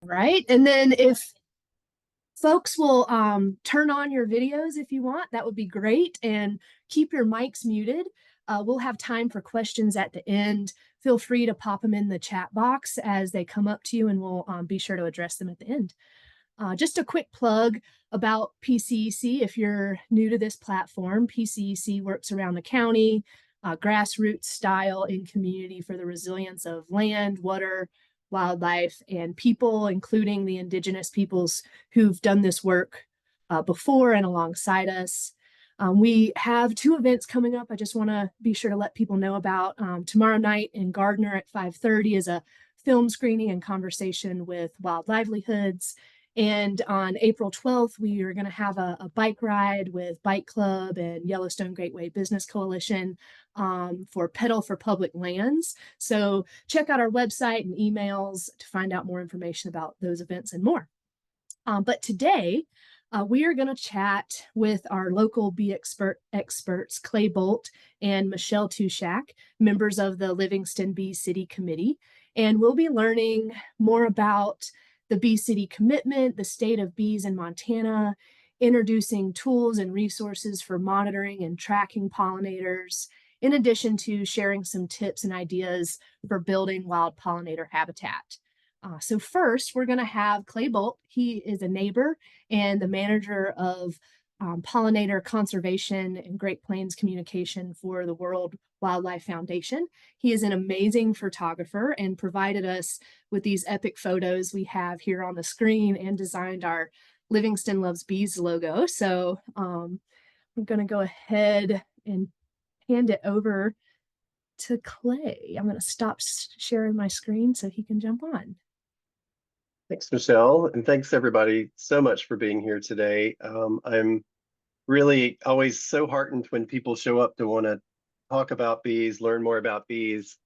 Right. And then if folks will turn on your videos if you want, that would be great. And keep your mics muted. We'll have time for questions at the end. Feel free to pop them in the chat box as they come up to you, and we'll be sure to address them at the end. Just a quick plug about PCEC. If you're new to this platform, PCEC works around the county, grassroots style in community for the resilience of land, water, wildlife, and people, including the indigenous peoples who've done this work before and alongside us. We have two events coming up. I just want to be sure to let people know about. Tomorrow night in Gardner at 5:30 is a film screening and conversation with Wild Livelihoods. And on April 12th, we are going to have a bike ride with Bike Club and Yellowstone Great Way Business Coalition for Pedal for Public Lands. So check out our website and emails to find out more information about those events and more. But today, we are going to chat with our local bee experts, Clay Bolt and Michelle Toshack, members of the Livingston Bee City Committee. And we'll be learning more about the Bee City commitment, the state of bees in Montana, introducing tools and resources for monitoring and tracking pollinators, in addition to sharing some tips and ideas for building wild pollinator habitat. So first, we're going to have Clay Bolt. He is a neighbor and the manager of pollinator conservation and Great Plains communication for the World Wildlife Foundation. He is an amazing photographer and provided us with these epic photos we have here on the screen and designed our Livingston Loves Bees logo. So I'm going to go ahead and hand it over to Clay. I'm going to stop sharing my screen so he can jump on. Thanks, Michelle, and thanks everybody so much for being here today. I'm really always so heartened when people show up to want to talk about bees, learn more about bees,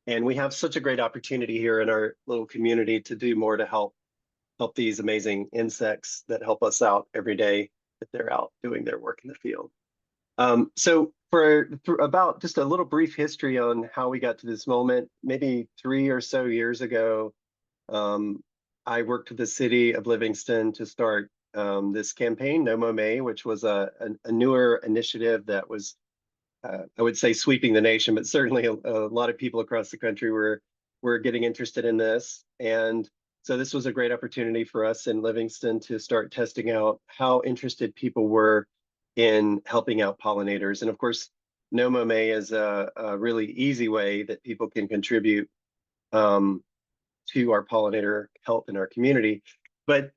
and we have such a great opportunity here in our little community to do more to help these amazing insects that help us out every day that they're out doing their work in the field. So for about just a little brief history on how we got to this moment, maybe 3 or so years ago, I worked with the city of Livingston to start this campaign, No Mo May, which was a newer initiative that was, I would say, sweeping the nation, but certainly a lot of people across the country were getting interested in this. And so this was a great opportunity for us in Livingston to start testing out how interested people were in helping out pollinators. And of course, No Mo May is a really easy way that people can contribute to our pollinator health in our community. But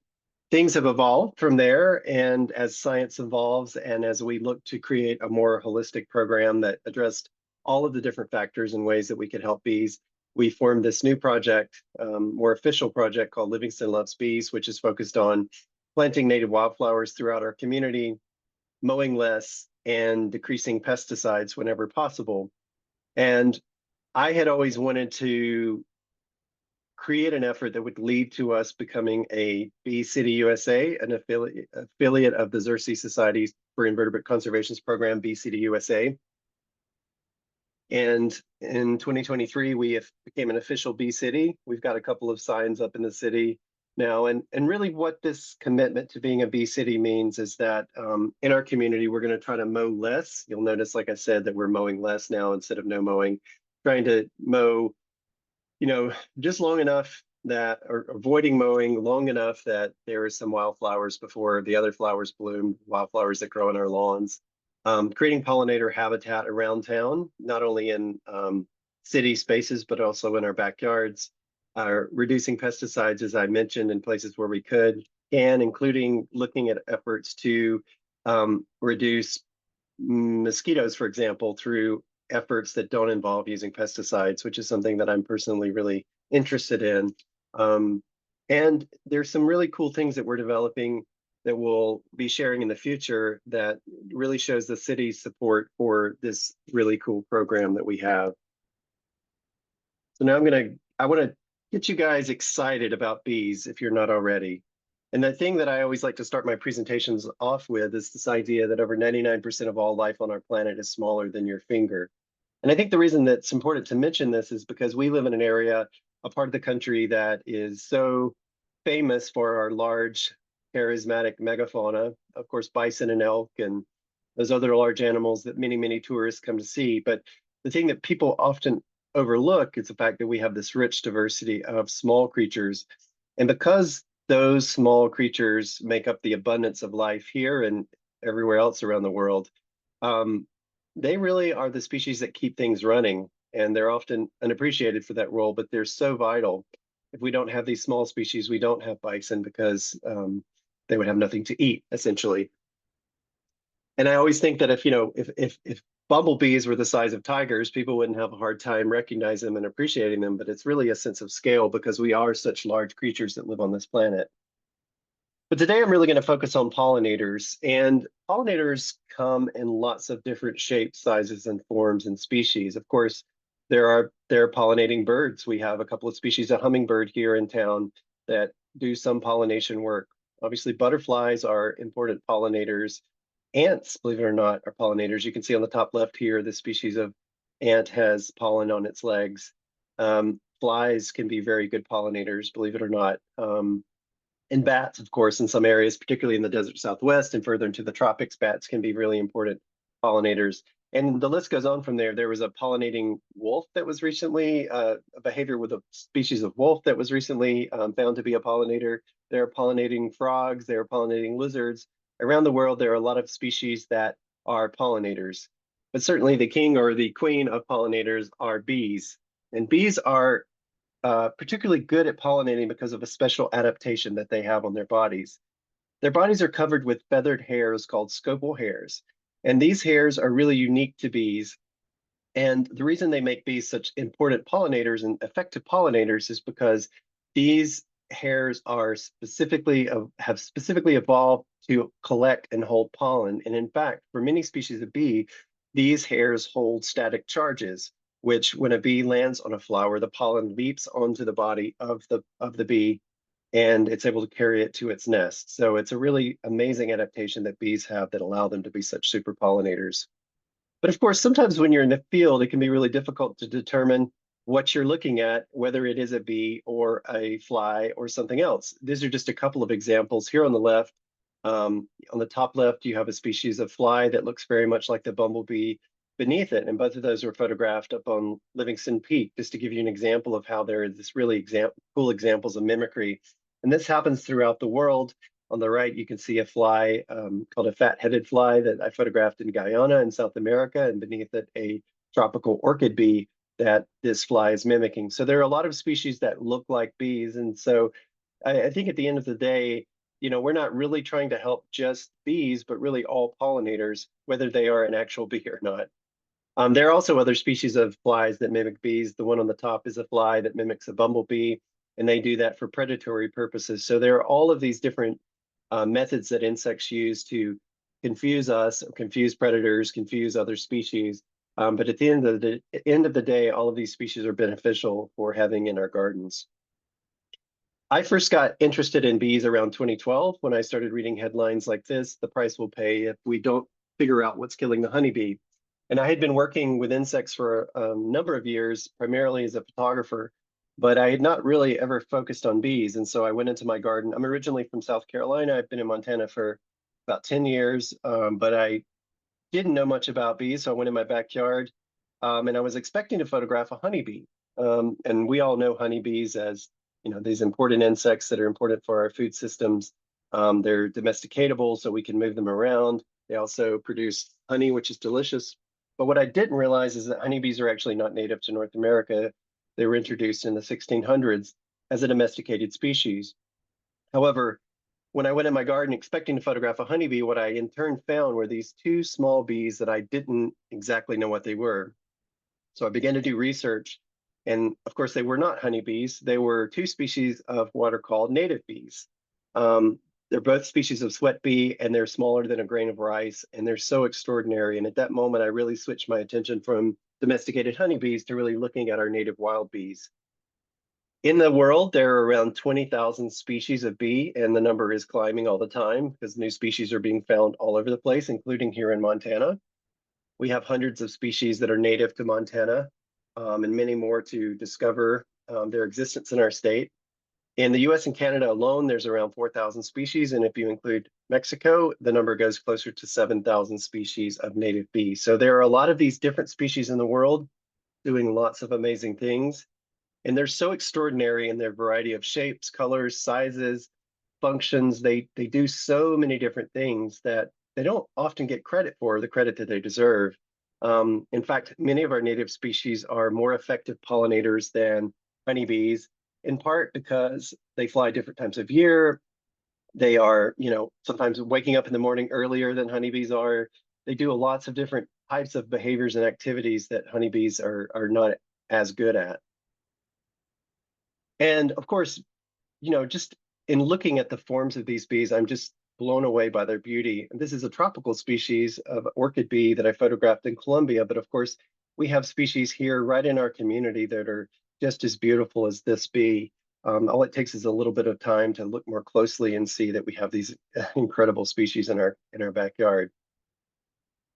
things have evolved from there, and as science evolves and as we look to create a more holistic program that addressed all of the different factors and ways that we could help bees, we formed this new project, more official project called Livingston Loves Bees, which is focused on planting native wildflowers throughout our community, mowing less, and decreasing pesticides whenever possible. And I had always wanted to create an effort that would lead to us becoming a Bee City USA, an affiliate of the Xerces Society for Invertebrate Conservation's program, Bee City USA. And in 2023, we became an official Bee City. We've got a couple of signs up in the city now. And really what this commitment to being a Bee City means is that in our community, we're going to try to mow less. You'll notice, like I said, that we're mowing less now instead of no mowing, trying to mow just long enough that, or avoiding mowing long enough that there is some wildflowers before the other flowers bloom, wildflowers that grow in our lawns. Creating pollinator habitat around town, not only in city spaces, but also in our backyards. Reducing pesticides, as I mentioned, in places where we could, and including looking at efforts to reduce mosquitoes, for example, through efforts that don't involve using pesticides, which is something that I'm personally really interested in. And there's some really cool things that we're developing that we'll be sharing in the future that really shows the city's support for this really cool program that we have. So now I want to get you guys excited about bees if you're not already. And the thing that I always like to start my presentations off with is this idea that over 99% of all life on our planet is smaller than your finger. And I think the reason that's important to mention this is because we live in an area, a part of the country that is so famous for our large, charismatic megafauna, of course, bison and elk and those other large animals that many, many tourists come to see. But the thing that people often overlook is the fact that we have this rich diversity of small creatures. And because those small creatures make up the abundance of life here and everywhere else around the world, um, they really are the species that keep things running. And they're often unappreciated for that role, but they're so vital. If we don't have these small species, we don't have bison because they would have nothing to eat, essentially. And I always think that if, if bumblebees were the size of tigers, people wouldn't have a hard time recognizing them and appreciating them. But it's really a sense of scale because we are such large creatures that live on this planet. But today I'm really going to focus on pollinators. And pollinators come in lots of different shapes, sizes, and forms and species. Of course, there are pollinating birds. We have a couple of species of hummingbird here in town that do some pollination work. Obviously, butterflies are important pollinators. Ants, believe it or not, are pollinators. You can see on the top left here, the species of ant has pollen on its legs. Flies can be very good pollinators, believe it or not. And bats, of course, in some areas, particularly in the desert Southwest and further into the tropics, bats can be really important pollinators. And the list goes on from there. There was a pollinating wolf that was recently, a behavior with a species of wolf that was recently found to be a pollinator. They're pollinating frogs, they're pollinating lizards. Around the world, there are a lot of species that are pollinators. But certainly the king or the queen of pollinators are bees. And bees are particularly good at pollinating because of a special adaptation that they have on their bodies. Their bodies are covered with feathered hairs called scopal hairs. And these hairs are really unique to bees. And the reason they make bees such important pollinators and effective pollinators is because these hairs are have specifically evolved to collect and hold pollen. And in fact, for many species of bee, these hairs hold static charges, which when a bee lands on a flower, the pollen leaps onto the body of the bee and it's able to carry it to its nest. So it's a really amazing adaptation that bees have that allow them to be such super pollinators. But of course, sometimes when you're in the field, it can be really difficult to determine what you're looking at, whether it is a bee or a fly or something else. These are just a couple of examples. Here on the left, on the top left, you have a species of fly that looks very much like the bumblebee beneath it. And both of those were photographed up on Livingston Peak, just to give you an example of how there is this really cool examples of mimicry. And this happens throughout the world. On the right, you can see a fly called a fat-headed fly that I photographed in Guyana in South America, and beneath it, a tropical orchid bee that this fly is mimicking. So there are a lot of species that look like bees. And so I think at the end of the day, we're not really trying to help just bees, but really all pollinators, whether they are an actual bee or not. There are also other species of flies that mimic bees. The one on the top is a fly that mimics a bumblebee, and they do that for predatory purposes. So there are all of these different methods that insects use to confuse us, confuse predators, confuse other species. But at the end of the day, all of these species are beneficial for having in our gardens. I first got interested in bees around 2012 when I started reading headlines like this: the price we'll pay if we don't figure out what's killing the honeybee. And I had been working with insects for a number of years, primarily as a photographer, but I had not really ever focused on bees. And so I went into my garden. I'm originally from South Carolina. I've been in Montana for about 10 years, but I didn't know much about bees. So I went in my backyard and I was expecting to photograph a honeybee. And we all know honeybees as, these important insects that are important for our food systems. They're domesticatable, so we can move them around. They also produce honey, which is delicious. But what I didn't realize is that honeybees are actually not native to North America. They were introduced in the 1600s as a domesticated species. However, when I went in my garden expecting to photograph a honeybee, what I in turn found were these two small bees that I didn't exactly know what they were. So I began to do research. And of course, they were not honeybees. They were two species of what are called native bees. They're both species of sweat bee, and they're smaller than a grain of rice, and they're so extraordinary. And at that moment, I really switched my attention from domesticated honeybees to really looking at our native wild bees. In the world, there are around 20,000 species of bee, and the number is climbing all the time because new species are being found all over the place, including here in Montana. We have hundreds of species that are native to Montana, and many more to discover their existence in our state. In the US and Canada alone, there's around 4,000 species. And if you include Mexico, the number goes closer to 7,000 species of native bees. So there are a lot of these different species in the world doing lots of amazing things. And they're so extraordinary in their variety of shapes, colors, sizes, functions. They do so many different things that they don't often get credit for, the credit that they deserve. In fact, many of our native species are more effective pollinators than honeybees, in part because they fly different times of year. They are, sometimes waking up in the morning earlier than honeybees are. They do lots of different types of behaviors and activities that honeybees are not as good at. And of course, just in looking at the forms of these bees, I'm just blown away by their beauty. And this is a tropical species of orchid bee that I photographed in Colombia. But of course, we have species here right in our community that are just as beautiful as this bee. All it takes is a little bit of time to look more closely and see that we have these incredible species in our backyard.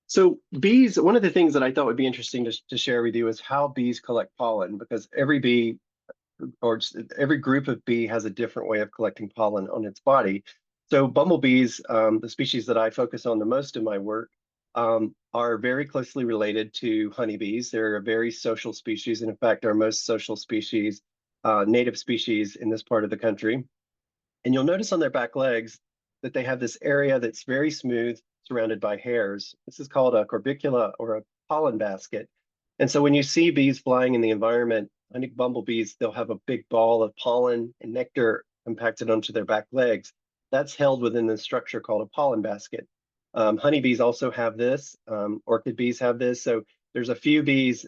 So bees, one of the things that I thought would be interesting to share with you is how bees collect pollen, because every bee or every group of bee has a different way of collecting pollen on its body. So bumblebees, the species that I focus on the most in my work, are very closely related to honeybees. They're a very social species, and in fact, our most social species, native species in this part of the country. And you'll notice on their back legs that they have this area that's very smooth, surrounded by hairs. This is called a corbicula or a pollen basket. And so when you see bees flying in the environment, honey bumblebees, they'll have a big ball of pollen and nectar compacted onto their back legs. That's held within the structure called a pollen basket. Honeybees also have this. Orchid bees have this. So there's a few bees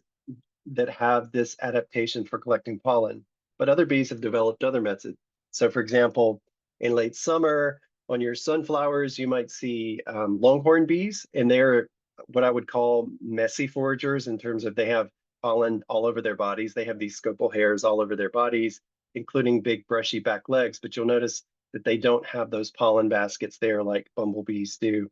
that have this adaptation for collecting pollen, but other bees have developed other methods. So for example, in late summer, on your sunflowers, you might see longhorn bees, and they're what I would call messy foragers in terms of they have pollen all over their bodies. They have these scopal hairs all over their bodies, including big brushy back legs, but you'll notice that they don't have those pollen baskets there like bumblebees do.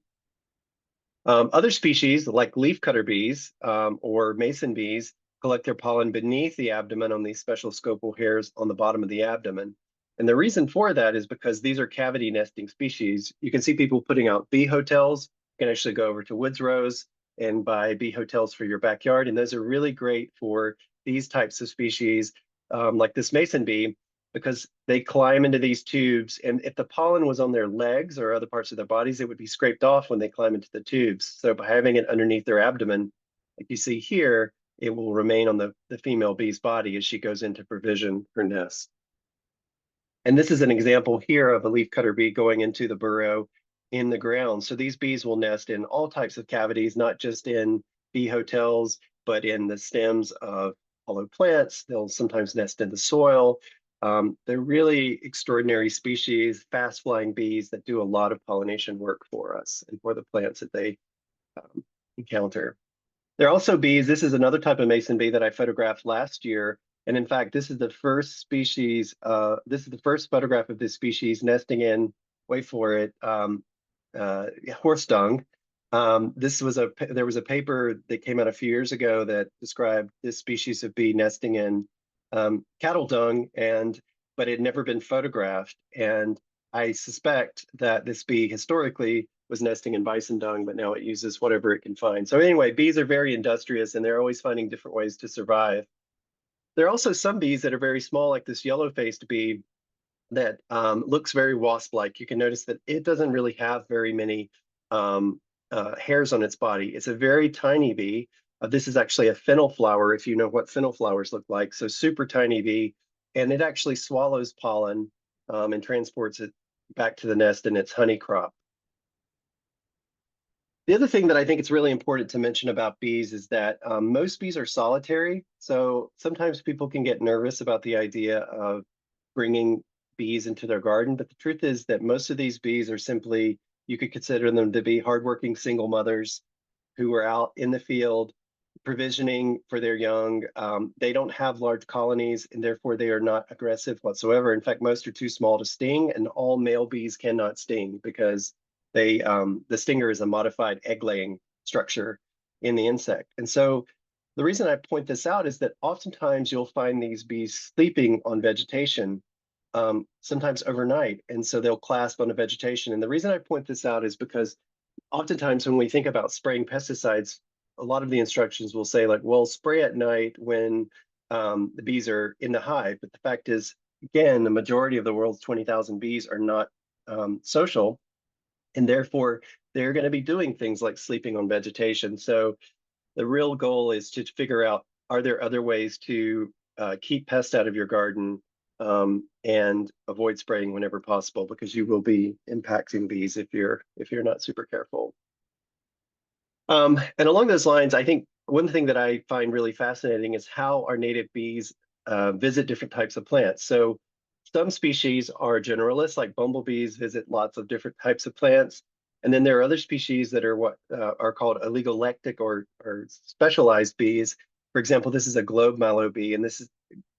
Other species like leafcutter bees or mason bees collect their pollen beneath the abdomen on these special scopal hairs on the bottom of the abdomen. And the reason for that is because these are cavity nesting species. You can see people putting out bee hotels. You can actually go over to Woods Rose and buy bee hotels for your backyard. And those are really great for these types of species, like this mason bee, because they climb into these tubes. And if the pollen was on their legs or other parts of their bodies, it would be scraped off when they climb into the tubes. So by having it underneath their abdomen, like you see here, it will remain on the female bee's body as she goes in to provision her nest. And this is an example here of a leafcutter bee going into the burrow in the ground. So these bees will nest in all types of cavities, not just in bee hotels, but in the stems of hollow plants. They'll sometimes nest in the soil. They're really extraordinary species, fast-flying bees that do a lot of pollination work for us and for the plants that they encounter. There are also bees. This is another type of mason bee that I photographed last year. And in fact, this is the first species, this is the first photograph of this species nesting in, wait for it, horse dung. There was a paper that came out a few years ago that described this species of bee nesting in cattle dung, but it had never been photographed. And I suspect that this bee historically was nesting in bison dung, but now it uses whatever it can find. So anyway, bees are very industrious and they're always finding different ways to survive. There are also some bees that are very small, like this yellow-faced bee that looks very wasp-like. You can notice that it doesn't really have very many hairs on its body. It's a very tiny bee. This is actually a fennel flower, if you know what fennel flowers look like. So super tiny bee, and it actually swallows pollen and transports it back to the nest in its honey crop. The other thing that I think it's really important to mention about bees is that most bees are solitary. So sometimes people can get nervous about the idea of bringing bees into their garden. But the truth is that most of these bees are simply, you could consider them to be hardworking single mothers who are out in the field provisioning for their young. They don't have large colonies and therefore they are not aggressive whatsoever. In fact, most are too small to sting, and all male bees cannot sting because the stinger is a modified egg-laying structure in the insect. And so the reason I point this out is that oftentimes you'll find these bees sleeping on vegetation. sometimes overnight. And so they'll clasp on the vegetation. And the reason I point this out is because oftentimes when we think about spraying pesticides, a lot of the instructions will say like, well, spray at night when the bees are in the hive. But the fact is, again, the majority of the world's 20,000 bees are not social, and therefore they're going to be doing things like sleeping on vegetation. So the real goal is to figure out, are there other ways to keep pests out of your garden and avoid spraying whenever possible, because you will be impacting bees if you're not super careful. And along those lines, I think one thing that I find really fascinating is how our native bees visit different types of plants. So some species are generalists, like bumblebees visit lots of different types of plants. And then there are other species that are what are called oligolectic or specialized bees. For example, this is a globe mallow bee, and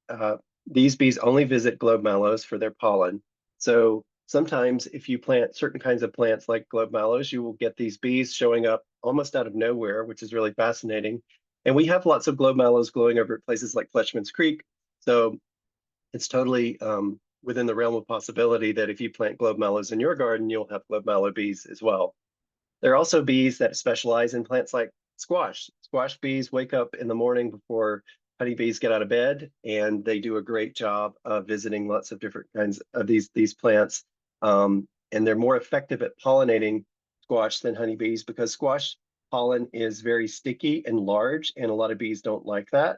uh, these bees only visit globe mallows for their pollen. So sometimes if you plant certain kinds of plants like globe mallows, you will get these bees showing up almost out of nowhere, which is really fascinating. And we have lots of globe mallows glowing over places like Fletchman's Creek. So it's totally within the realm of possibility that if you plant globe mallows in your garden, you'll have globe mallow bees as well. There are also bees that specialize in plants like squash. Squash bees wake up in the morning before honeybees get out of bed, and they do a great job of visiting lots of different kinds of these plants. And they're more effective at pollinating squash than honeybees because squash pollen is very sticky and large, and a lot of bees don't like that.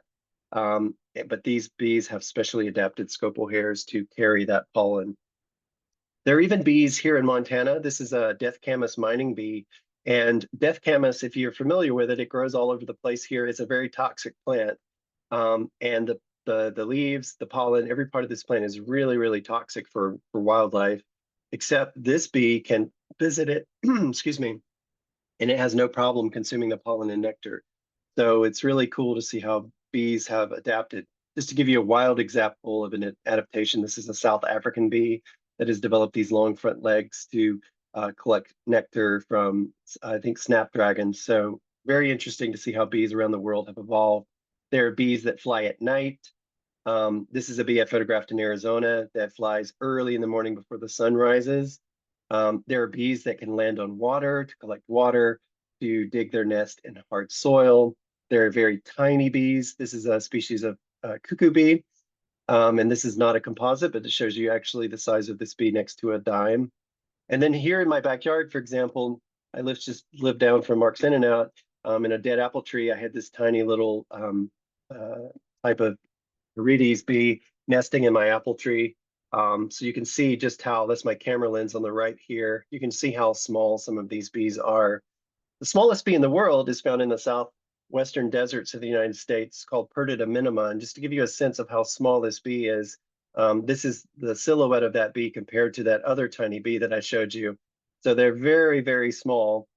But these bees have specially adapted scopal hairs to carry that pollen. There are even bees here in Montana. This is a death camas mining bee. And death camas, if you're familiar with it, it grows all over the place here. It's a very toxic plant. And the leaves, the pollen, every part of this plant is really, really toxic for wildlife, except this bee can visit it, excuse me, and it has no problem consuming the pollen and nectar. So it's really cool to see how bees have adapted. Just to give you a wild example of an adaptation, this is a South African bee that has developed these long front legs to collect nectar from, I think, snapdragons. So very interesting to see how bees around the world have evolved. There are bees that fly at night. This is a bee I photographed in Arizona that flies early in the morning before the sun rises. There are bees that can land on water to collect water, to dig their nest in hard soil. There are very tiny bees. This is a species of cuckoo bee. And this is not a composite, but it shows you actually the size of this bee next to a dime. And then here in my backyard, for example, I lived down from Mark's In and Out in a dead apple tree. I had this tiny little type of Viridis bee nesting in my apple tree. So you can see just how, that's my camera lens on the right here. You can see how small some of these bees are. The smallest bee in the world is found in the southwestern deserts of the United States, called Perdita minima. And just to give you a sense of how small this bee is, this is the silhouette of that bee compared to that other tiny bee that I showed you. So they're very, very small.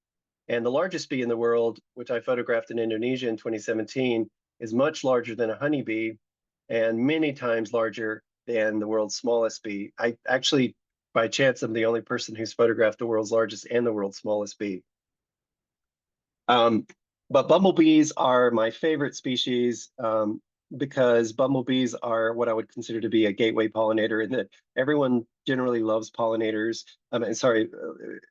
And the largest bee in the world, which I photographed in Indonesia in 2017, is much larger than a honeybee and many times larger than the world's smallest bee. I actually, by chance, am the only person who's photographed the world's largest and the world's smallest bee. But bumblebees are my favorite species because bumblebees are what I would consider to be a gateway pollinator, in that everyone generally loves pollinators.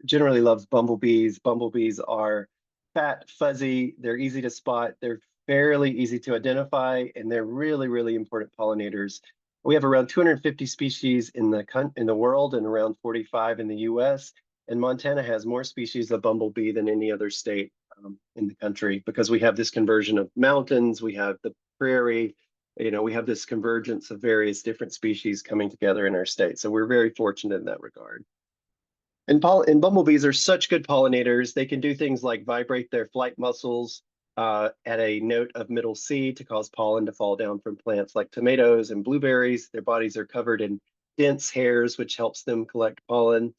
Generally loves bumblebees. Bumblebees are fat, fuzzy, they're easy to spot, they're fairly easy to identify, and they're really, really important pollinators. We have around 250 species in the world and around 45 in the US. And Montana has more species of bumblebee than any other state in the country, because we have this conversion of mountains, we have the prairie, we have this convergence of various different species coming together in our state. So we're very fortunate in that regard. And bumblebees are such good pollinators. They can do things like vibrate their flight muscles at a note of middle C to cause pollen to fall down from plants like tomatoes and blueberries. Their bodies are covered in dense hairs, which helps them collect pollen.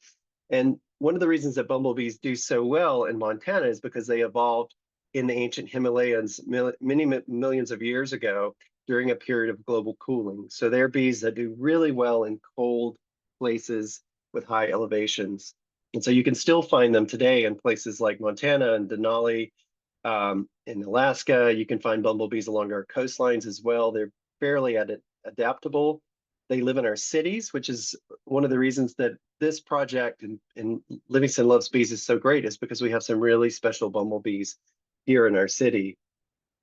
And one of the reasons that bumblebees do so well in Montana is because they evolved in the ancient Himalayas many millions of years ago during a period of global cooling. So they're bees that do really well in cold places with high elevations. And so you can still find them today in places like Montana and Denali, in Alaska. You can find bumblebees along our coastlines as well. They're fairly adaptable. They live in our cities, which is one of the reasons that this project and Livingston Loves Bees is so great, is because we have some really special bumblebees here in our city.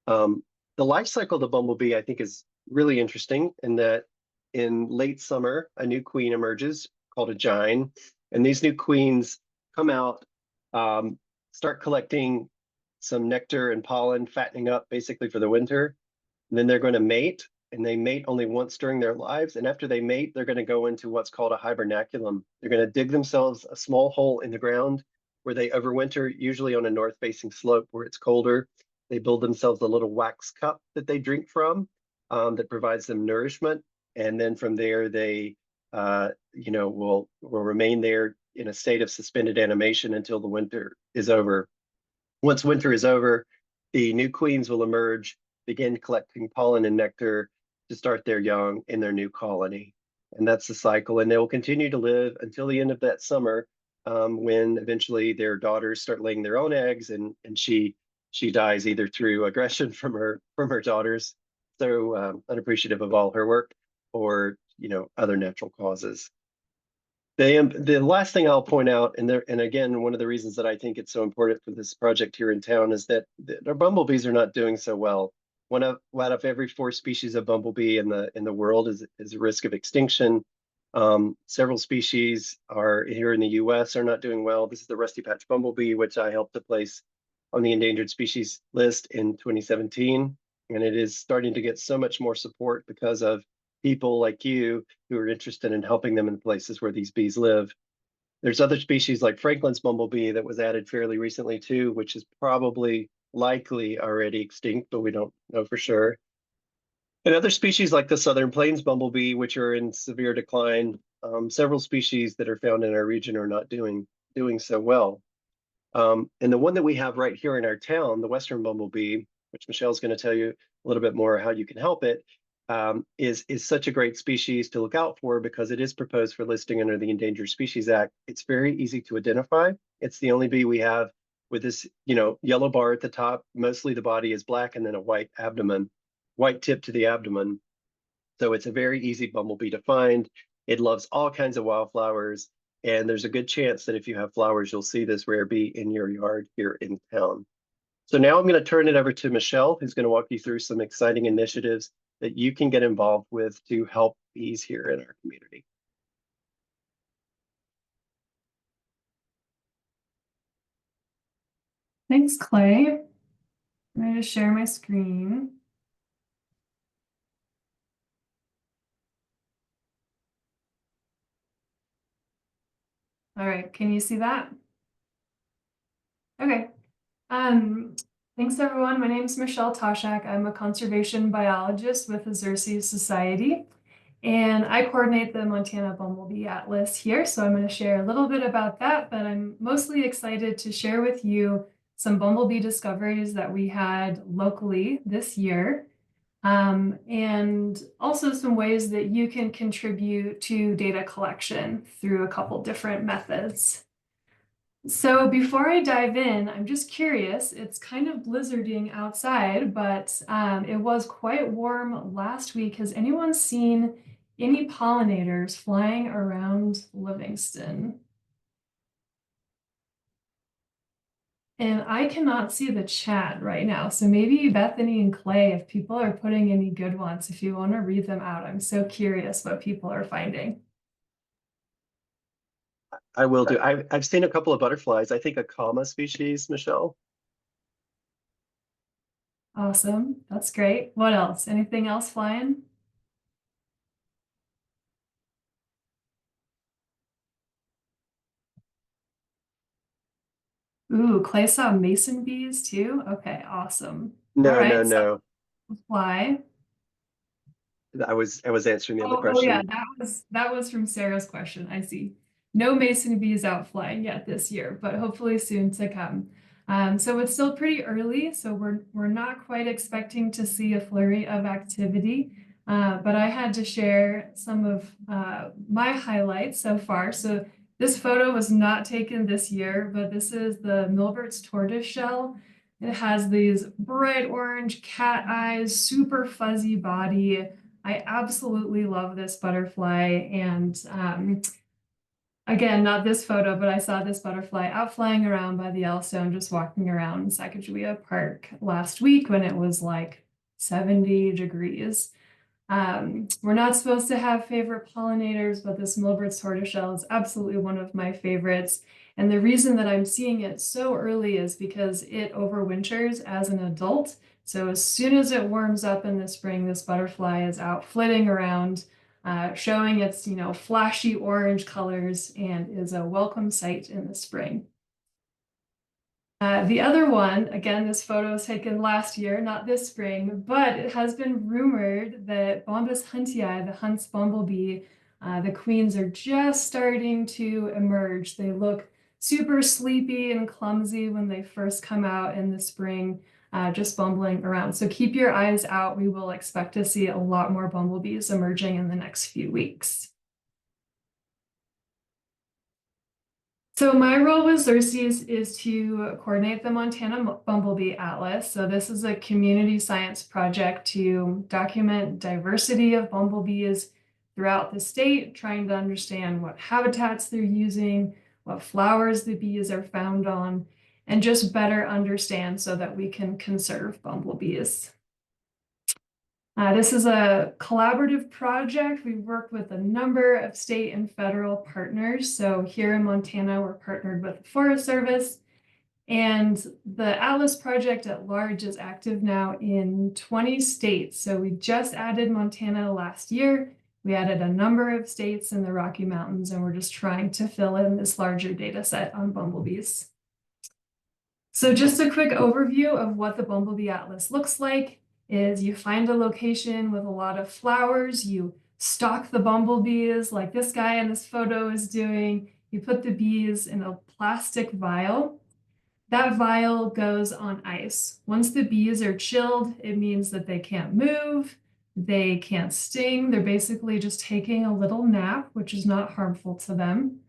The life cycle of the bumblebee, I think, is really interesting in that in late summer, a new queen emerges called a gyne, and these new queens come out, um, start collecting some nectar and pollen, fattening up basically for the winter. And then they're going to mate, and they mate only once during their lives. And after they mate, they're going to go into what's called a hibernaculum. They're going to dig themselves a small hole in the ground where they overwinter, usually on a north-facing slope where it's colder. They build themselves a little wax cup that they drink from, that provides them nourishment. And then from there, they, will remain there in a state of suspended animation until the winter is over. Once winter is over, the new queens will emerge, begin collecting pollen and nectar to start their young in their new colony. And that's the cycle. And they will continue to live until the end of that summer, when eventually their daughters start laying their own eggs, and she dies either through aggression from her daughters, so unappreciative of all her work, or other natural causes. The last thing I'll point out, and again, one of the reasons that I think it's so important for this project here in town, is that our bumblebees are not doing so well. One out of every 4 species of bumblebee in the world is a risk of extinction. Several species are here in the U.S. are not doing well. This is the rusty patch bumblebee, which I helped to place on the endangered species list in 2017, and it is starting to get so much more support because of people like you who are interested in helping them in places where these bees live. There's other species like Franklin's bumblebee that was added fairly recently too, which is probably likely already extinct, but we don't know for sure. And other species like the southern plains bumblebee, which are in severe decline. Several species that are found in our region are not doing so well. And the one that we have right here in our town, the western bumblebee, which Michelle's going to tell you a little bit more how you can help it, is such a great species to look out for because it is proposed for listing under the Endangered Species Act. It's very easy to identify. It's the only bee we have with this, yellow bar at the top. Mostly the body is black and then a white tip to the abdomen. So it's a very easy bumblebee to find. It loves all kinds of wildflowers, and there's a good chance that if you have flowers, you'll see this rare bee in your yard here in town. So now I'm going to turn it over to Michelle, who's going to walk you through some exciting initiatives that you can get involved with to help bees here in our community. Thanks, Clay. I'm going to share my screen. All right, can you see that? Okay. Thanks everyone. My name is Michelle Toshack. I'm a conservation biologist with the Xerces Society, and I coordinate the Montana Bumblebee Atlas here. So I'm going to share a little bit about that, but I'm mostly excited to share with you some bumblebee discoveries that we had locally this year. And also some ways that you can contribute to data collection through a couple different methods. So before I dive in, I'm just curious, it's kind of blizzarding outside, but it was quite warm last week. Has anyone seen any pollinators flying around Livingston? And I cannot see the chat right now. So maybe Bethany and Clay, if people are putting any good ones, if you want to read them out, I'm so curious what people are finding. I will do. I've seen a couple of butterflies. I think a comma species, Michelle. Awesome. That's great. What else? Anything else flying? Ooh, Clay saw mason bees too? Okay, awesome. All No, right, so no. fly. I was answering the other Oh yeah, question. that was from Sarah's question. I see. No mason bees out flying yet this year, but hopefully soon to come. So it's still pretty early, so we're not quite expecting to see a flurry of activity. But I had to share some of my highlights so far. So this photo was not taken this year, but this is the Milbert's tortoiseshell. It has these bright orange cat eyes, super fuzzy body, I absolutely love this butterfly, and again, not this photo, but I saw this butterfly out flying around by the Yellowstone, just walking around Sacagawea Park last week when it was like 70 degrees. We're not supposed to have favorite pollinators, but this Milbert's tortoiseshell is absolutely one of my favorites. And the reason that I'm seeing it so early is because it overwinters as an adult. So as soon as it warms up in the spring, this butterfly is out flitting around, showing its, flashy orange colors, and is a welcome sight in the spring. The other one, again, this photo was taken last year, not this spring, but it has been rumored that Bombus huntii, the Hunt's bumblebee, the queens are just starting to emerge. They look super sleepy and clumsy when they first come out in the spring, just bumbling around. So keep your eyes out. We will expect to see a lot more bumblebees emerging in the next few weeks. So my role with Xerces is to coordinate the Montana Bumblebee Atlas. So this is a community science project to document diversity of bumblebees throughout the state, trying to understand what habitats they're using, what flowers the bees are found on, and just better understand so that we can conserve bumblebees. This is a collaborative project. We work with a number of state and federal partners. So here in Montana, we're partnered with the Forest Service, and the Atlas project at large is active now in 20 states. So we just added Montana last year. We added a number of states in the Rocky Mountains, and we're just trying to fill in this larger data set on bumblebees. So just a quick overview of what the Bumblebee Atlas looks like is you find a location with a lot of flowers, you stalk the bumblebees like this guy in this photo is doing. You put the bees in a plastic vial. That vial goes on ice. Once the bees are chilled, it means that they can't move, they can't sting. They're basically just taking a little nap, which is not harmful to them.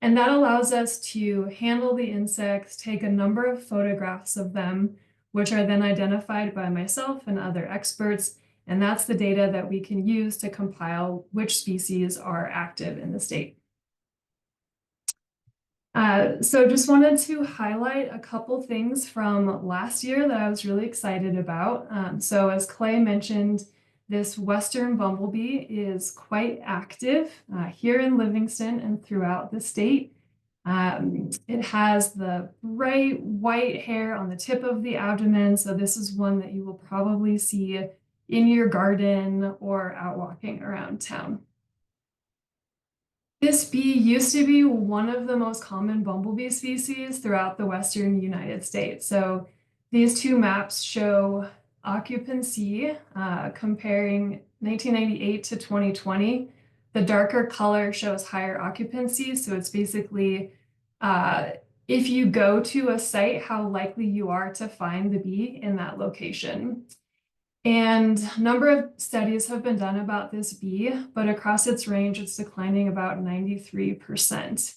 And that allows us to handle the insects, take a number of photographs of them, which are then identified by myself and other experts. And that's the data that we can use to compile which species are active in the state. So just wanted to highlight a couple things from last year that I was really excited about. So as Clay mentioned, this Western bumblebee is quite active here in Livingston and throughout the state. It has the bright white hair on the tip of the abdomen. So this is one that you will probably see in your garden or out walking around town. This bee used to be one of the most common bumblebee species throughout the Western United States. So these two maps show occupancy comparing 1998 to 2020. The darker color shows higher occupancy. So it's basically if you go to a site, how likely you are to find the bee in that location. And a number of studies have been done about this bee, but across its range, it's declining about 93%.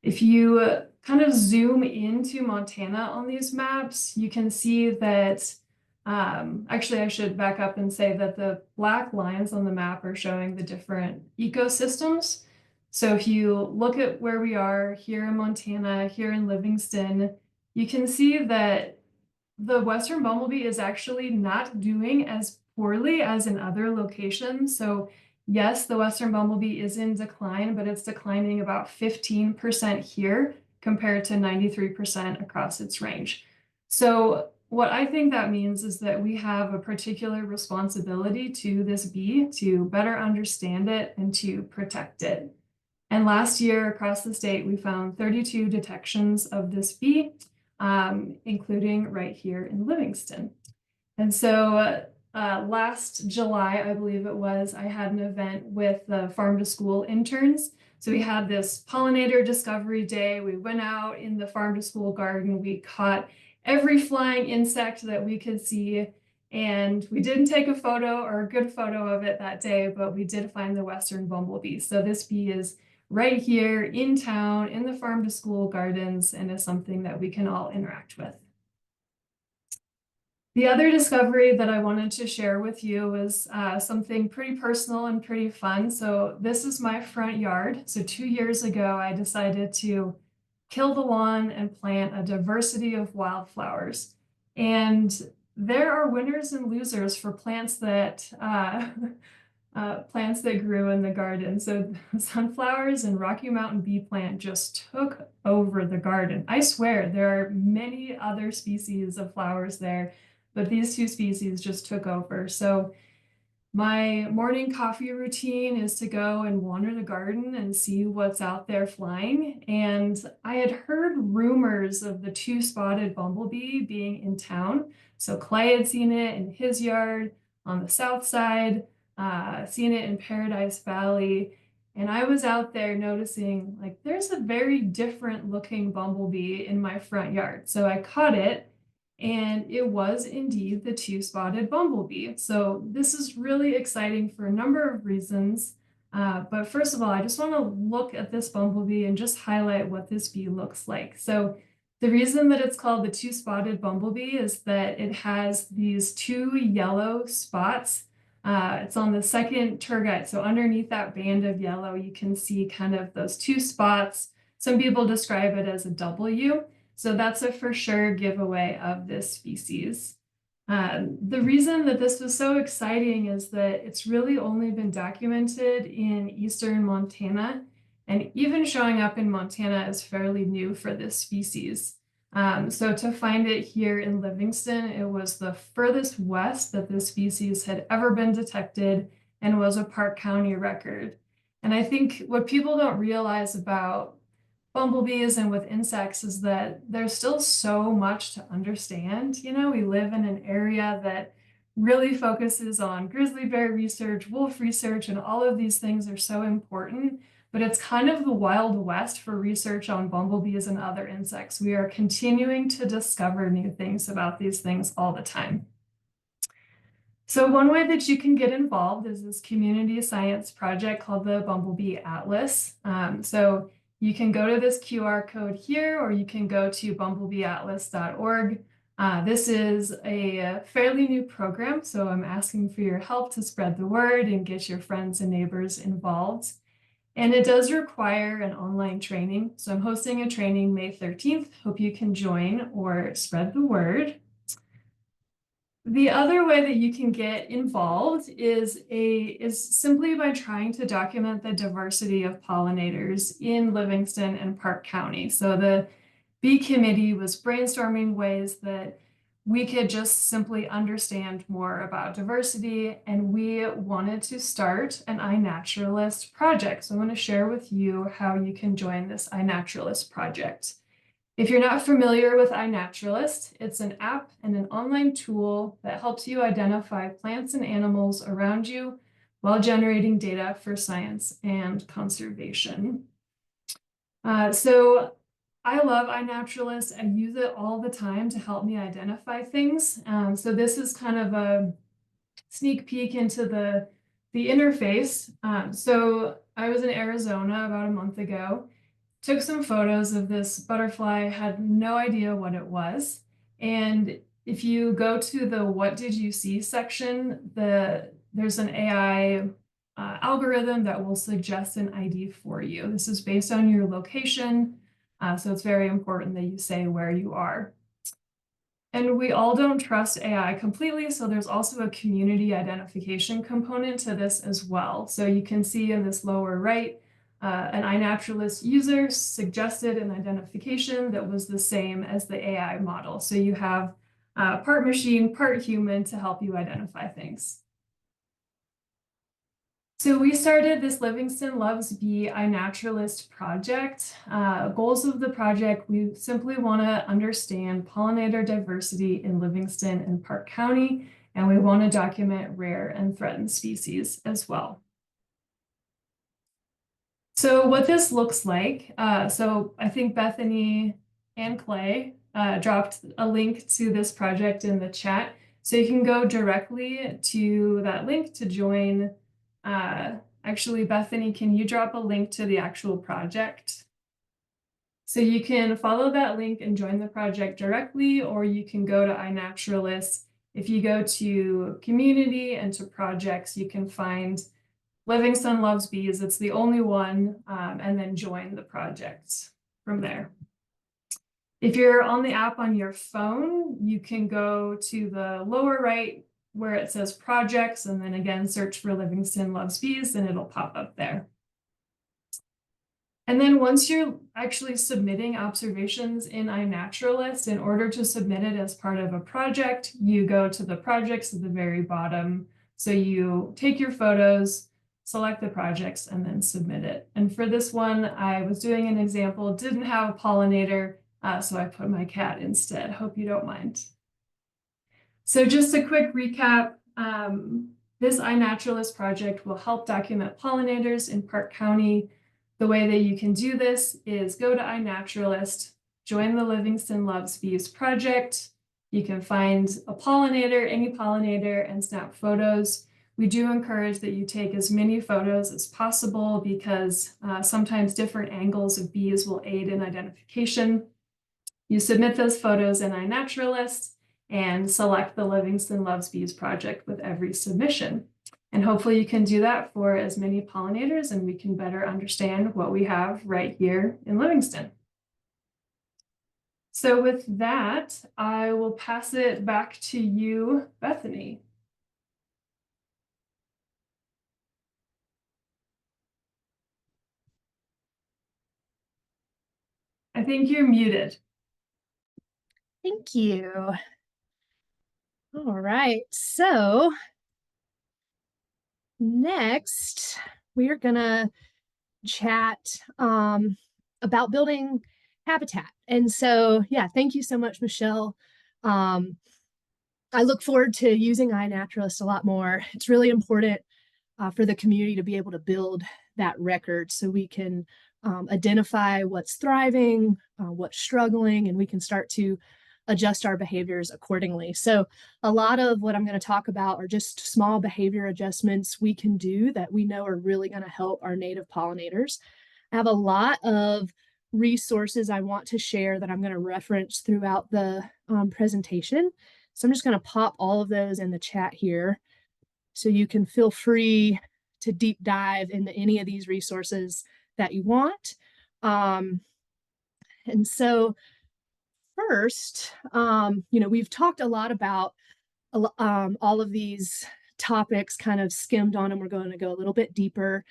If you kind of zoom into Montana on these maps, you can see that, actually, I should back up and say that the black lines on the map are showing the different ecosystems. So if you look at where we are here in Montana, here in Livingston, you can see that the Western bumblebee is actually not doing as poorly as in other locations. So yes, the Western bumblebee is in decline, but it's declining about 15% here compared to 93% across its range. So what I think that means is that we have a particular responsibility to this bee to better understand it and to protect it. And last year across the state, we found 32 detections of this bee, including right here in Livingston. And so last July, I believe it was, I had an event with the farm to school interns. So we had this pollinator discovery day. We went out in the farm to school garden. We caught every flying insect that we could see. And we didn't take a photo or a good photo of it that day, but we did find the Western bumblebee. So this bee is right here in town, in the farm to school gardens, and is something that we can all interact with. The other discovery that I wanted to share with you was something pretty personal and pretty fun. So this is my front yard. So 2 years ago, I decided to kill the lawn and plant a diversity of wildflowers. And there are winners and losers for plants that grew in the garden. So sunflowers and Rocky Mountain bee plant just took over the garden. I swear there are many other species of flowers there, but these two species just took over. So my morning coffee routine is to go and wander the garden and see what's out there flying. And I had heard rumors of the two-spotted bumblebee being in town. So Clay had seen it in his yard on the south side, seen it in Paradise Valley. And I was out there noticing, like, there's a very different looking bumblebee in my front yard. So I caught it. And it was indeed the two-spotted bumblebee. So this is really exciting for a number of reasons. But first of all, I just want to look at this bumblebee and just highlight what this bee looks like. So the reason that it's called the two-spotted bumblebee is that it has these two yellow spots. It's on the second tergite. So underneath that band of yellow, you can see kind of those two spots. Some people describe it as a W. So that's a for sure giveaway of this species. The reason that this was so exciting is that it's really only been documented in eastern Montana, and even showing up in Montana is fairly new for this species. So to find it here in Livingston, it was the furthest west that this species had ever been detected and was a Park County record. And I think what people don't realize about bumblebees and with insects is that there's still so much to understand. You know, we live in an area that really focuses on grizzly bear research, wolf research, and all of these things are so important, but it's kind of the Wild West for research on bumblebees and other insects. We are continuing to discover new things about these things all the time. So one way that you can get involved is this community science project called the Bumblebee Atlas. So you can go to this QR code here, or you can go to bumblebeeatlas.org. This is a fairly new program, so I'm asking for your help to spread the word and get your friends and neighbors involved. And it does require an online training. So I'm hosting a training May 13th. Hope you can join or spread the word. The other way that you can get involved is simply by trying to document the diversity of pollinators in Livingston and Park County. So the bee committee was brainstorming ways that we could just simply understand more about diversity, and we wanted to start an iNaturalist project. So I'm going to share with you how you can join this iNaturalist project. If you're not familiar with iNaturalist, it's an app and an online tool that helps you identify plants and animals around you while generating data for science and conservation. So I love iNaturalist. I use it all the time to help me identify things. So this is kind of a sneak peek into the interface. So I was in Arizona about a month ago. Took some photos of this butterfly, had no idea what it was. And if you go to the what did you see section, there's an AI algorithm that will suggest an ID for you. This is based on your location, so it's very important that you say where you are. And we all don't trust AI completely, so there's also a community identification component to this as well. So you can see in this lower right, an iNaturalist user suggested an identification that was the same as the AI model. So you have part machine, part human to help you identify things. So we started this Livingston Loves Bee iNaturalist project. Goals of the project, we simply want to understand pollinator diversity in Livingston and Park County, and we want to document rare and threatened species as well. So what this looks like, so I think Bethany and Clay dropped a link to this project in the chat. So you can go directly to that link to join. Actually, Bethany, can you drop a link to the actual project? So you can follow that link and join the project directly, or you can go to iNaturalist. If you go to community and to projects, you can find Livingston Loves Bees. It's the only one, and then join the project from there. If you're on the app on your phone, you can go to the lower right where it says projects, and then again, search for Livingston Loves Bees, and it'll pop up there. And then once you're actually submitting observations in iNaturalist, in order to submit it as part of a project, you go to the projects at the very bottom. So you take your photos, select the projects, and then submit it. And for this one, I was doing an example, didn't have a pollinator, so I put my cat instead. Hope you don't mind. So just a quick recap. This iNaturalist project will help document pollinators in Park County. The way that you can do this is go to iNaturalist, join the Livingston Loves Bees project. You can find a pollinator, any pollinator, and snap photos. We do encourage that you take as many photos as possible because sometimes different angles of bees will aid in identification. You submit those photos in iNaturalist and select the Livingston Loves Bees project with every submission. And hopefully you can do that for as many pollinators, and we can better understand what we have right here in Livingston. So with that, I will pass it back to you, Bethany. I think you're muted. Thank you. All right, so next we are gonna chat about building habitat. And so, yeah, thank you so much, Michelle. I look forward to using iNaturalist a lot more. It's really important for the community to be able to build that record so we can identify what's thriving, what's struggling, and we can start to adjust our behaviors accordingly. So a lot of what I'm going to talk about are just small behavior adjustments we can do that we know are really going to help our native pollinators. I have a lot of resources I want to share that I'm going to reference throughout the presentation. So I'm just going to pop all of those in the chat here so you can feel free to deep dive into any of these resources that you want. And so first, we've talked a lot about all of these topics, kind of skimmed on them. We're going to go a little bit deeper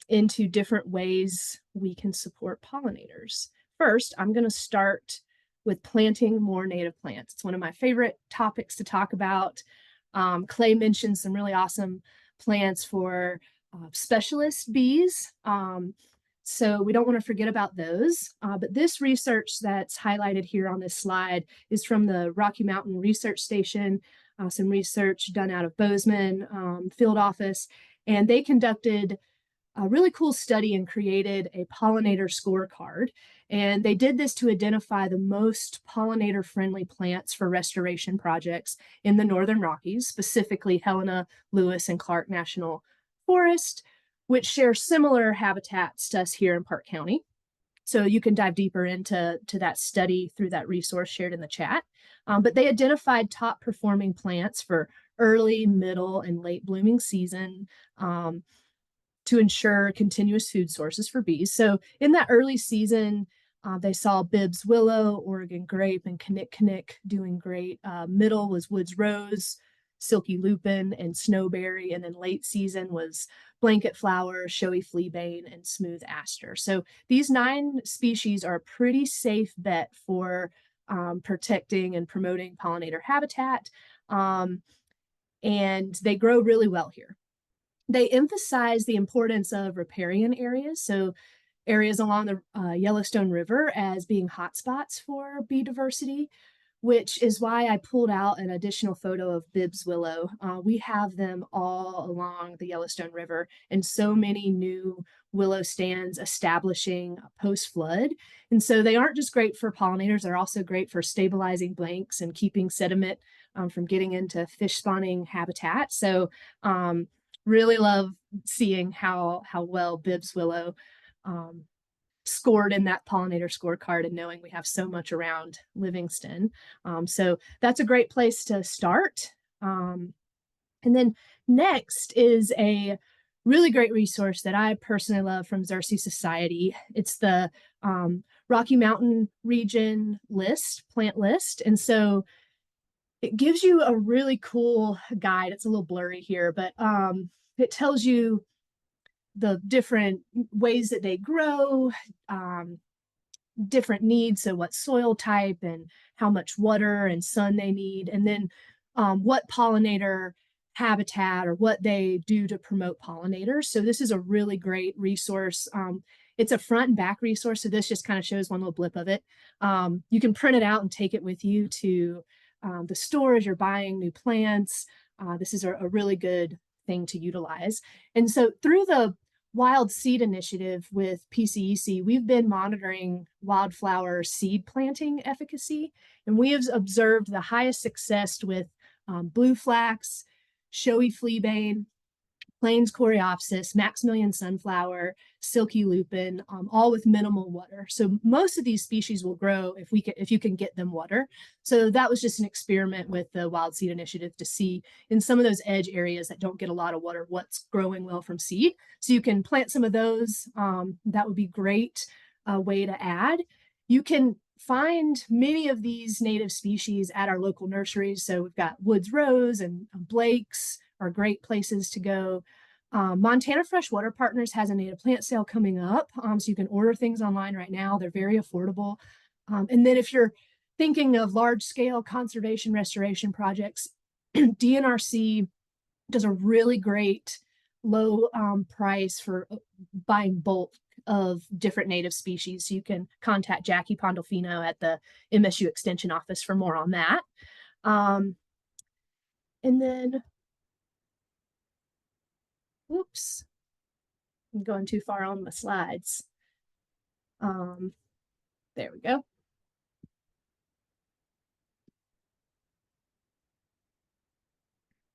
into different ways we can support pollinators. First, I'm going to start with planting more native plants. It's one of my favorite topics to talk about. Clay mentioned some really awesome plants for specialist bees. So we don't want to forget about those. But this research that's highlighted here on this slide is from the Rocky Mountain Research Station, some research done out of Bozeman field office. And they conducted a really cool study and created a pollinator scorecard. And they did this to identify the most pollinator-friendly plants for restoration projects in the Northern Rockies, specifically Helena, Lewis, and Clark National Forest, which share similar habitats to us here in Park County. So you can dive deeper into that study through that resource shared in the chat. But they identified top performing plants for early, middle, and late blooming season to ensure continuous food sources for bees. So in that early season, they saw Bibbs willow, Oregon grape, and kinnick doing great. Middle was woods rose, silky lupin, and snowberry. And then late season was blanket flower, showy fleabane, and smooth aster. So these 9 species are a pretty safe bet for protecting and promoting pollinator habitat. And they grow really well here. They emphasize the importance of riparian areas, so areas along the Yellowstone River as being hotspots for bee diversity, which is why I pulled out an additional photo of Bibbs willow. We have them all along the Yellowstone River, and so many new willow stands establishing post-flood. And so they aren't just great for pollinators, they're also great for stabilizing banks and keeping sediment from getting into fish spawning habitat. So really love seeing how well Bibbs willow scored in that pollinator scorecard and knowing we have so much around Livingston. So that's a great place to start. And then next is a really great resource that I personally love from Xerces Society. It's the Rocky Mountain region list, plant list. And so it gives you a really cool guide. It's a little blurry here, but it tells you the different ways that they grow, different needs. So what soil type and how much water and sun they need. And then what pollinator habitat or what they do to promote pollinators. So this is a really great resource. It's a front and back resource. So this just kind of shows one little blip of it. You can print it out and take it with you to the store as you're buying new plants. This is a really good thing to utilize. And so through the Wild Seed Initiative with PCEC, we've been monitoring wildflower seed planting efficacy, and we have observed the highest success with blue flax, showy fleabane, Plains coreopsis, Maximilian sunflower, silky lupin, all with minimal water. So most of these species will grow if you can get them water. So that was just an experiment with the Wild Seed Initiative to see in some of those edge areas that don't get a lot of water, what's growing well from seed. So you can plant some of those. That would be great way to add. You can find many of these native species at our local nurseries. So we've got Woods Rose and Blake's are great places to go. Montana Freshwater Partners has a native plant sale coming up. So you can order things online right now. They're very affordable. And then if you're thinking of large scale conservation restoration projects, DNRC does a really great low price for buying bulk of different native species. So you can contact Jackie Pandolfino at the MSU Extension Office for more on that. And then whoops, I'm going too far on the slides. There we go.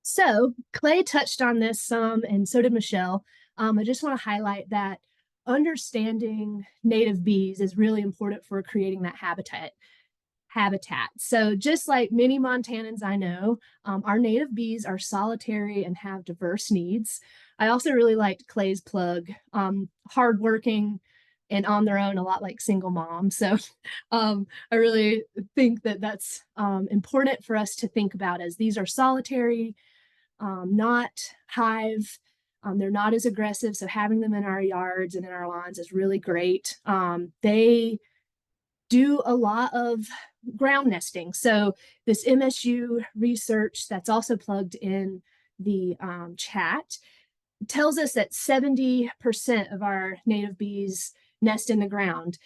So Clay touched on this some, and so did Michelle. I just want to highlight that understanding native bees is really important for creating that habitat. So just like many Montanans I know, our native bees are solitary and have diverse needs. I also really liked Clay's plug, hardworking and on their own, a lot like single moms. So I really think that that's important for us to think about, as these are solitary, not hive. They're not as aggressive. So having them in our yards and in our lawns is really great. They do a lot of ground nesting. So this MSU research that's also plugged in the chat tells us that 70% of our native bees nest in the ground.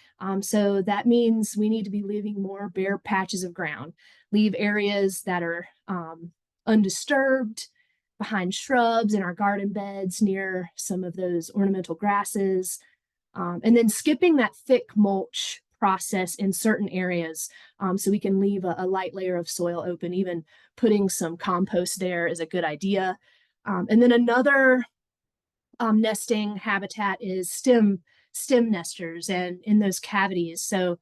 So that means we need to be leaving more bare patches of ground, leave areas that are undisturbed, behind shrubs in our garden beds, near some of those ornamental grasses, and then skipping that thick mulch process in certain areas, so we can leave a light layer of soil open. Even putting some compost there is a good idea. And then another nesting habitat is stem nesters and in those cavities. So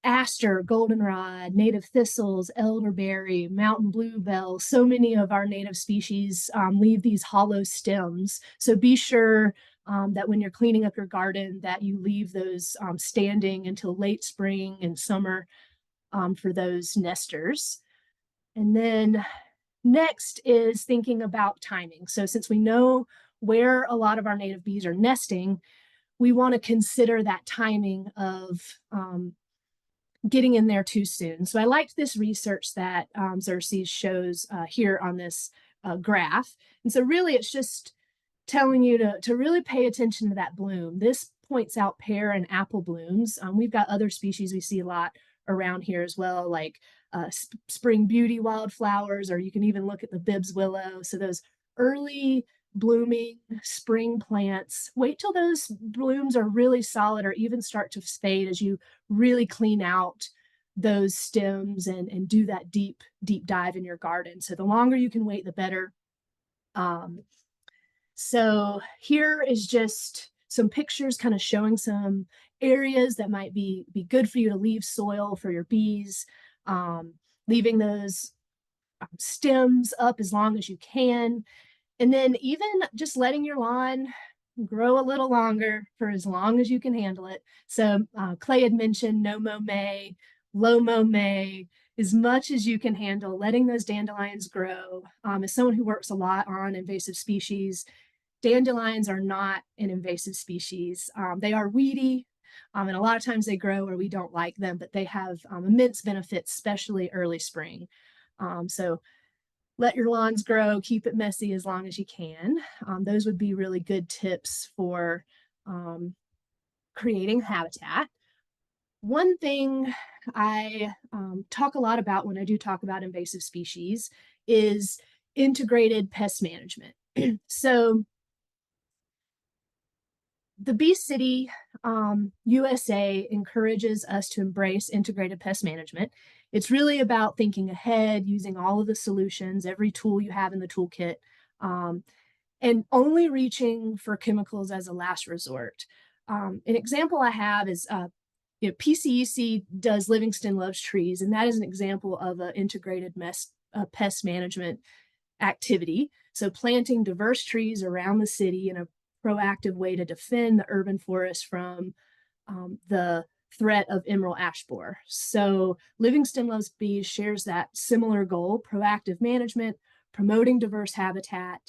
aster, goldenrod, native thistles, elderberry, mountain bluebell, so many of our native species leave these hollow stems. So be sure that when you're cleaning up your garden, that you leave those standing until late spring and summer for those nesters. And then next is thinking about timing. So since we know where a lot of our native bees are nesting, we want to consider that timing of getting in there too soon. So I liked this research that Xerces shows here on this graph. And so really it's just telling you to really pay attention to that bloom. This points out pear and apple blooms. We've got other species we see a lot around here as well, like spring beauty wildflowers, or you can even look at the Bibbs willow. So those early blooming spring plants, wait till those blooms are really solid or even start to fade as you really clean out those stems and do that deep dive in your garden. So the longer you can wait, the better. So here is just some pictures kind of showing some areas that might be good for you to leave soil for your bees, leaving those stems up as long as you can. And then even just letting your lawn grow a little longer for as long as you can handle it. So Clay had mentioned no mow May, low mow May, as much as you can handle, letting those dandelions grow. As someone who works a lot on invasive species, dandelions are not an invasive species. They are weedy, and a lot of times they grow where we don't like them, but they have immense benefits, especially early spring. So let your lawns grow, keep it messy as long as you can. Those would be really good tips for creating habitat. One thing I talk a lot about when I do talk about invasive species is integrated pest management. So the Bee City USA encourages us to embrace integrated pest management. It's really about thinking ahead, using all of the solutions, every tool you have in the toolkit, and only reaching for chemicals as a last resort. An example I have is PCEC does Livingston Loves Trees, and that is an example of an integrated pest management activity. So planting diverse trees around the city in a proactive way to defend the urban forest from the threat of emerald ash borer. So Livingston Loves Bees shares that similar goal: proactive management, promoting diverse habitat,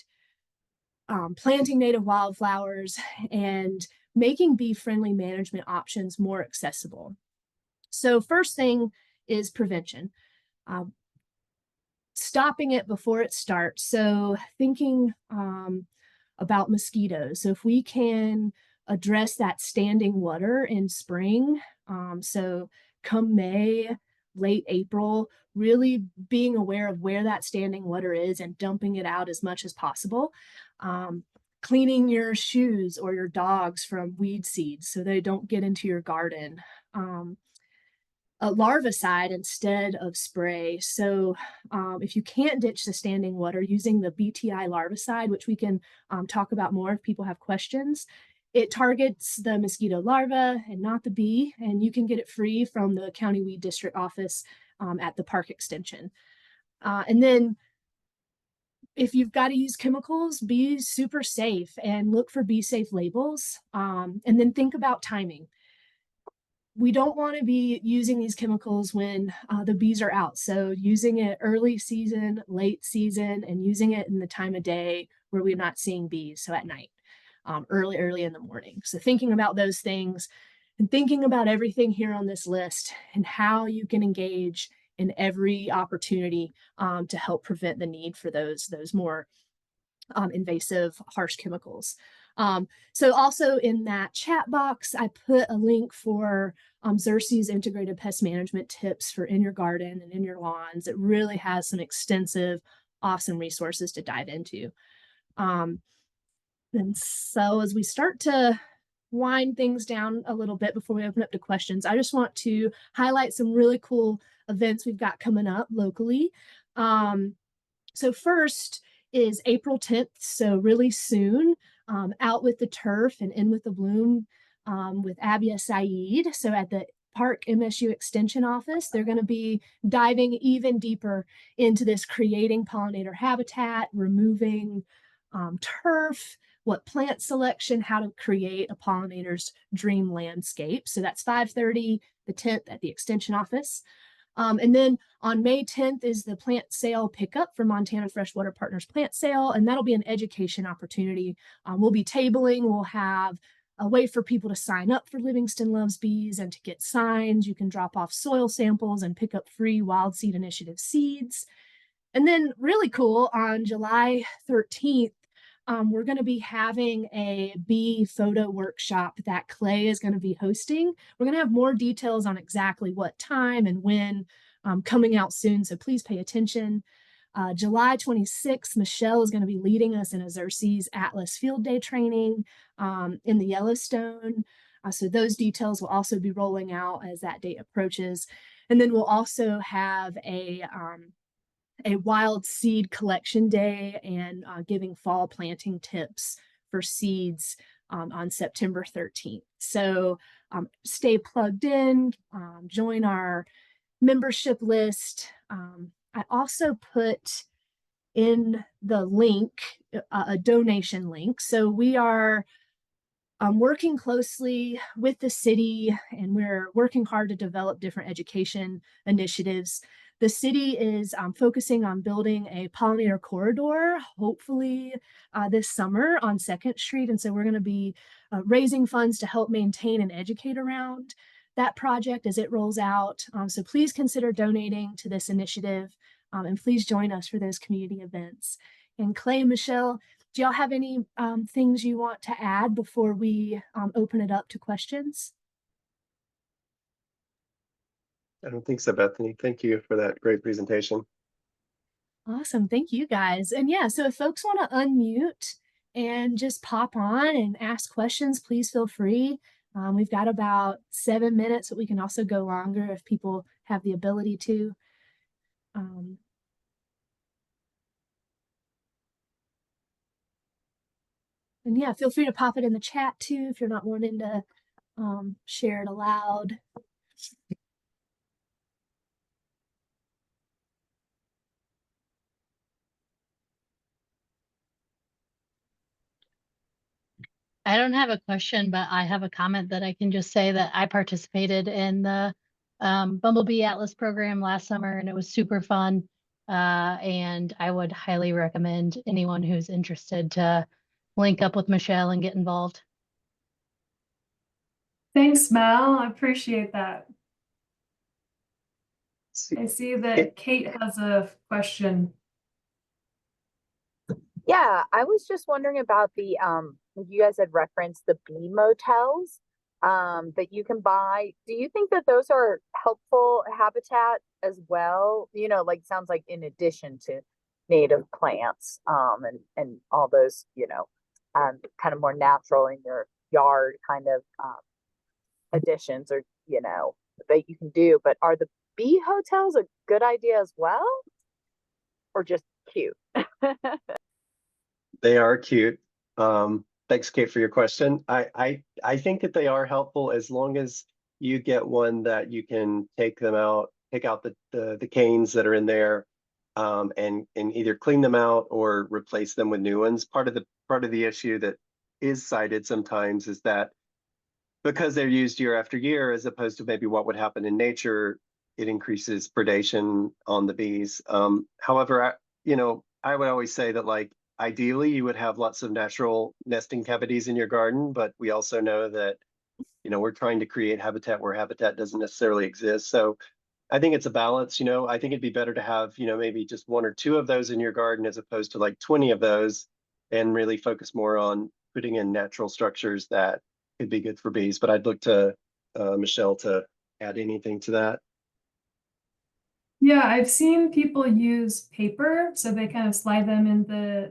planting native wildflowers, and making bee-friendly management options more accessible. So first thing is prevention. Stopping it before it starts. So thinking about mosquitoes. So if we can address that standing water in spring, so come May, late April, really being aware of where that standing water is and dumping it out as much as possible. Cleaning your shoes or your dogs from weed seeds so they don't get into your garden. A larvicide instead of spray. So if you can't ditch the standing water, using the BTI larvicide, which we can talk about more if people have questions, it targets the mosquito larva and not the bee, and you can get it free from the County Weed District office at the park extension. And then if you've got to use chemicals, be super safe and look for bee safe labels. And then think about timing. We don't want to be using these chemicals when the bees are out. So using it early season, late season, and using it in the time of day where we're not seeing bees. So at night, early in the morning. So thinking about those things and thinking about everything here on this list and how you can engage in every opportunity to help prevent the need for those more invasive, harsh chemicals. So also in that chat box, I put a link for Xerces integrated pest management tips for in your garden and in your lawns. It really has some extensive, awesome resources to dive into. And so as we start to wind things down a little bit before we open up to questions, I just want to highlight some really cool events we've got coming up locally. So first is April 10th, so really soon, Out with the Turf and In with the Bloom with Abia Saeed. So at the Park MSU Extension Office, they're going to be diving even deeper into this creating pollinator habitat, removing turf, what plant selection, how to create a pollinator's dream landscape. So that's 5:30, the 10th at the Extension Office. And then on May 10th is the plant sale pickup for Montana Freshwater Partners Plant Sale, and that'll be an education opportunity. We'll be tabling, we'll have a way for people to sign up for Livingston Loves Bees and to get signs. You can drop off soil samples and pick up free Wild Seed Initiative seeds. And then really cool, on July 13th, we're going to be having a bee photo workshop that Clay is going to be hosting. We're going to have more details on exactly what time and when coming out soon, so please pay attention. July 26th, Michelle is going to be leading us in a Xerces Atlas Field Day training in the Yellowstone. So those details will also be rolling out as that date approaches. And then we'll also have a wild seed collection day and giving fall planting tips for seeds on September 13th. So stay plugged in, join our membership list. I also put in the link a donation link. So we are working closely with the city, and we're working hard to develop different education initiatives. The city is focusing on building a pollinator corridor, hopefully this summer on 2nd Street. And so we're going to be raising funds to help maintain and educate around that project as it rolls out. So please consider donating to this initiative, and please join us for those community events. And Clay and Michelle, do y'all have any things you want to add before we open it up to questions? I don't think so, Bethany. Thank you for that great presentation. Awesome. Thank you guys. And yeah, so if folks want to unmute and just pop on and ask questions, please feel free. We've got about 7 minutes, but we can also go longer if people have the ability to. And yeah, feel free to pop it in the chat too if you're not wanting to share it aloud. I don't have a question, but I have a comment that I can just say that I participated in the Bumblebee Atlas program last summer, and it was super fun. And I would highly recommend anyone who's interested to link up with Michelle and get involved. Thanks, Mel. I appreciate that. I see that Kate has a question. Yeah, I was just wondering about the you guys had referenced the bee motels that you can buy. Do you think that those are helpful habitat as well? You know, like sounds like in addition to native plants and all those, you know, kind of more natural in your yard kind of additions or, you know, that you can do. But are the bee hotels a good idea as well? Or just cute? They are cute. Thanks, Kate, for your question. I think that they are helpful as long as you get one that you can take out the canes that are in there, and either clean them out or replace them with new ones. Part of the issue that is cited sometimes is that because they're used year after year, as opposed to maybe what would happen in nature, it increases predation on the bees. However, I would always say that, like, ideally you would have lots of natural nesting cavities in your garden, but we also know that, we're trying to create habitat where habitat doesn't necessarily exist. So I think it's a balance. I think it'd be better to have, maybe just 1 or 2 of those in your garden as opposed to like 20 of those, and really focus more on putting in natural structures that could be good for bees. But I'd look to Michelle to add anything to that. Yeah, I've seen people use paper, so they kind of slide them in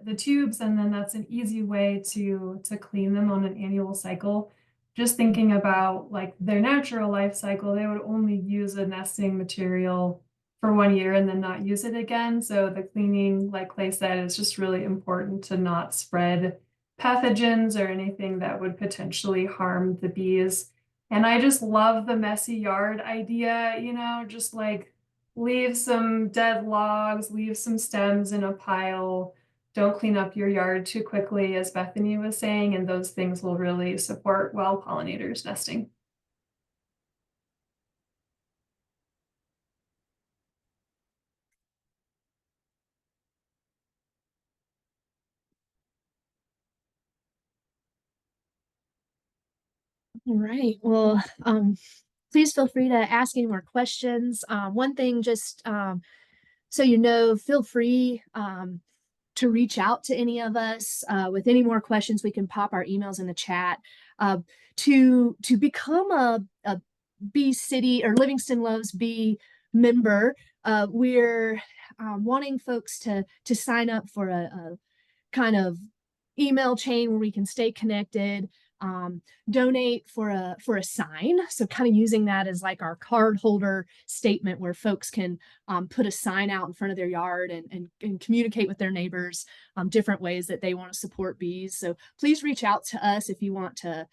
the tubes, and then that's an easy way to clean them on an annual cycle. Just thinking about like their natural life cycle, they would only use a nesting material for 1 year and then not use it again. So the cleaning, like Clay said, is just really important to not spread pathogens or anything that would potentially harm the bees. And I just love the messy yard idea, just like leave some dead logs, leave some stems in a pile. Don't clean up your yard too quickly, as Bethany was saying, and those things will really support well pollinators nesting. All right. Well, please feel free to ask any more questions. One thing, just so feel free to reach out to any of us with any more questions. We can pop our emails in the chat. To become a Bee City or Livingston Loves Bee member, we're wanting folks to sign up for a kind of email chain where we can stay connected. donate for a sign. So kind of using that as like our card holder statement where folks can put a sign out in front of their yard and communicate with their neighbors different ways that they want to support bees. So please reach out to us if you want to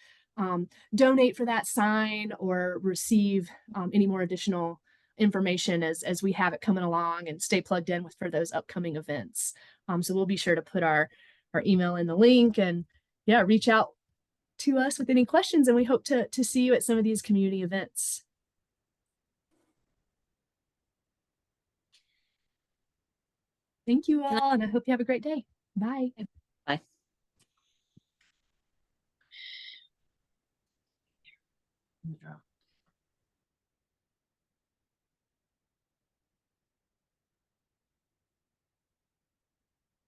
donate for that sign or receive any more additional information as we have it coming along, and stay plugged in for those upcoming events. So we'll be sure to put our email in the link, and yeah, reach out to us with any questions, and we hope to see you at some of these community events. Thank you all, and I hope you have a great day. Bye. Bye.